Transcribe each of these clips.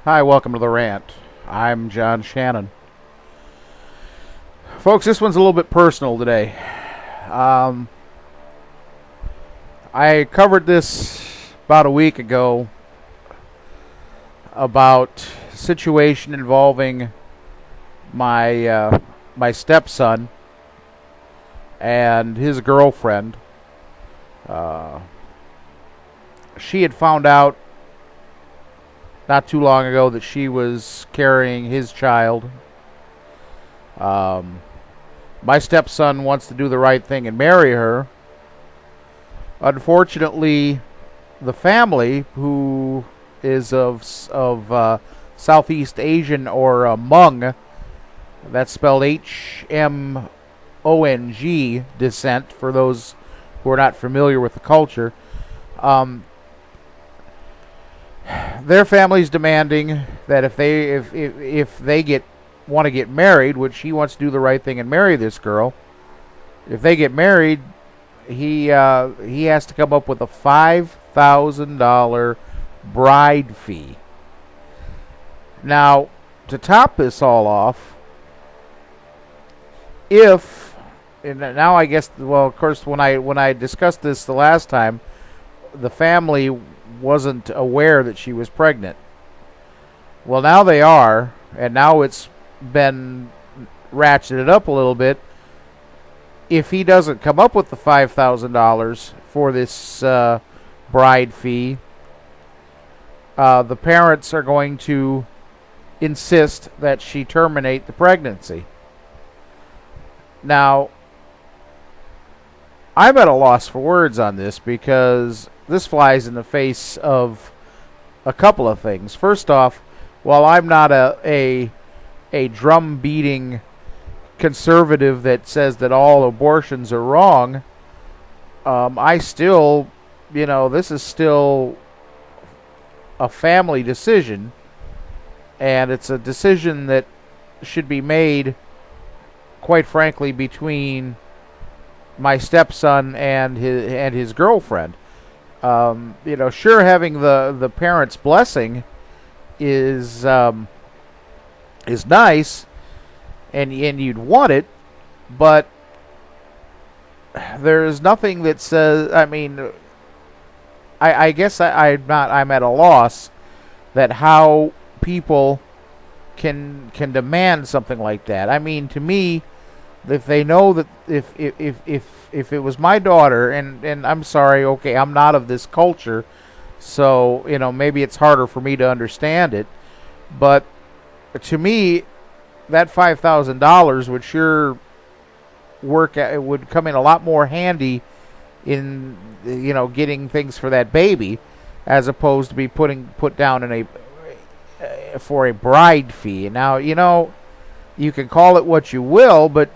Hi, welcome to the rant. I'm John Shannon. Folks, this one's a little bit personal today. Um, I covered this about a week ago about a situation involving my stepson and his girlfriend. Uh, she had found out not too long ago that she was carrying his child. My stepson wants to do the right thing and marry her. Unfortunately, the family, who is of Southeast Asian or Hmong, that's spelled Hmong descent, for those who are not familiar with the culture, their family's demanding that if they want to get married, which he wants to do the right thing and marry this girl, if they get married, he has to come up with a $5,000 bride fee. Now, to top this all off, now I guess, well, of course, when I discussed this the last time, the family wasn't aware that she was pregnant. Well, now they are, and now it's been ratcheted up a little bit. If he doesn't come up with the $5,000 for this bride fee, the parents are going to insist that she terminate the pregnancy. Now, I'm at a loss for words on this, because this flies in the face of a couple of things. First off, while I'm not a drum-beating conservative that says that all abortions are wrong, I still, this is still a family decision, and it's a decision that should be made, quite frankly, between my stepson and his girlfriend. Sure, having the parents' blessing is nice, and you'd want it, but there's nothing that says. I mean, I guess I'm at a loss that how people can demand something like that. I mean, to me, if they know that if it was my daughter, and I'm sorry, okay, I'm not of this culture, so maybe it's harder for me to understand it, but to me, that $5,000 would sure work. It would come in a lot more handy in getting things for that baby, as opposed to be put down in for a bride fee. Now, you can call it what you will, but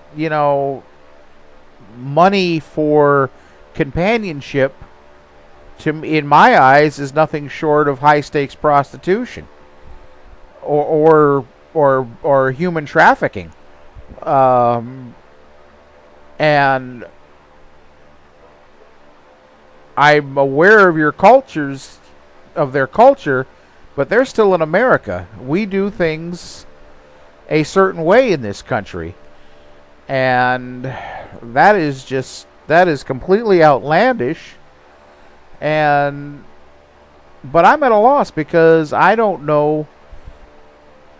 money for companionship, in my eyes, is nothing short of high stakes prostitution or human trafficking. And I'm aware of their culture, but they're still in America. We do things a certain way in this country, and that is completely outlandish. But I'm at a loss, because I don't know.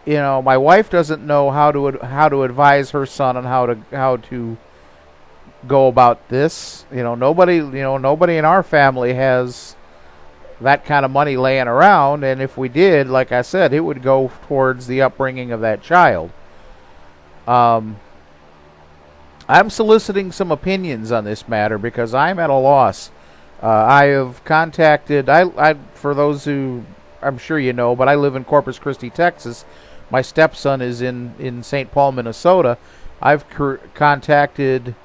My wife doesn't know how to advise her son on how to go about this. Nobody in our family has that kind of money laying around, and if we did, like I said, it would go towards the upbringing of that child. I'm soliciting some opinions on this matter, because I'm at a loss. I have contacted, for those who, I'm sure but I live in Corpus Christi, Texas. My stepson is in St. Paul, Minnesota. I've contacted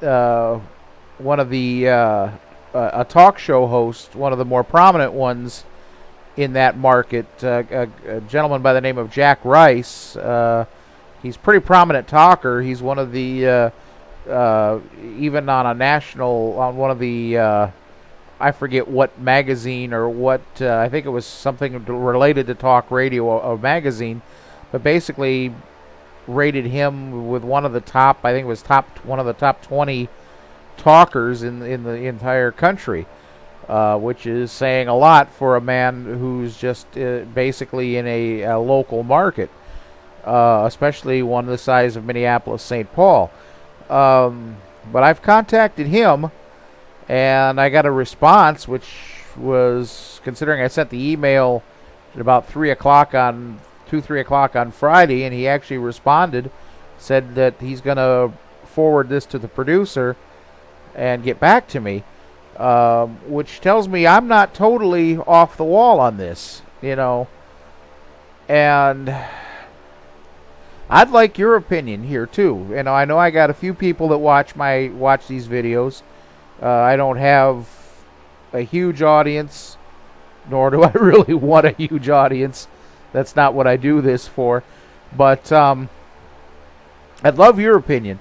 one of the a talk show host, one of the more prominent ones in that market, a gentleman by the name of Jack Rice. He's a pretty prominent talker. He's one of the even on one of the I forget what magazine or what, I think it was something related to talk radio or magazine, but basically rated him with one of the top, I think it was one of the top 20 talkers in the entire country, which is saying a lot for a man who's just basically in a local market, especially one the size of Minneapolis, St. Paul. But I've contacted him, and I got a response, which was, considering I sent the email at about 3 o'clock on Friday, and he actually responded, said that he's going to forward this to the producer and get back to me, which tells me I'm not totally off the wall on this, and I'd like your opinion here too. I know I got a few people that watch these videos. I don't have a huge audience, nor do I really want a huge audience. That's not what I do this for. But I'd love your opinion.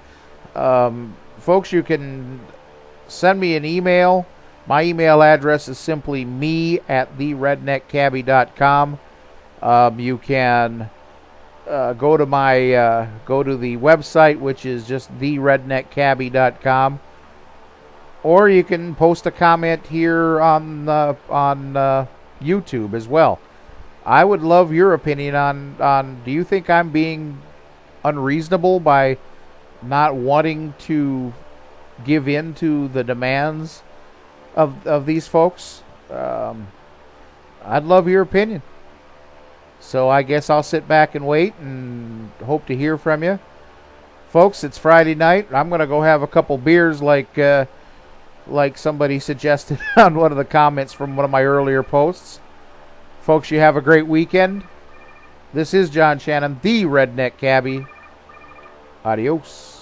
Folks, you can send me an email. My email address is simply me@theredneckcabbie.com. You can go to the website, which is just theredneckcabbie.com. Or you can post a comment here on YouTube as well. I would love your opinion on do you think I'm being unreasonable by not wanting to give in to the demands of these folks? I'd love your opinion. So I guess I'll sit back and wait and hope to hear from you. Folks, it's Friday night. I'm going to go have a couple beers like somebody suggested on one of the comments from one of my earlier posts. Folks, you have a great weekend. This is John Shannon, the Redneck Cabbie. Adios.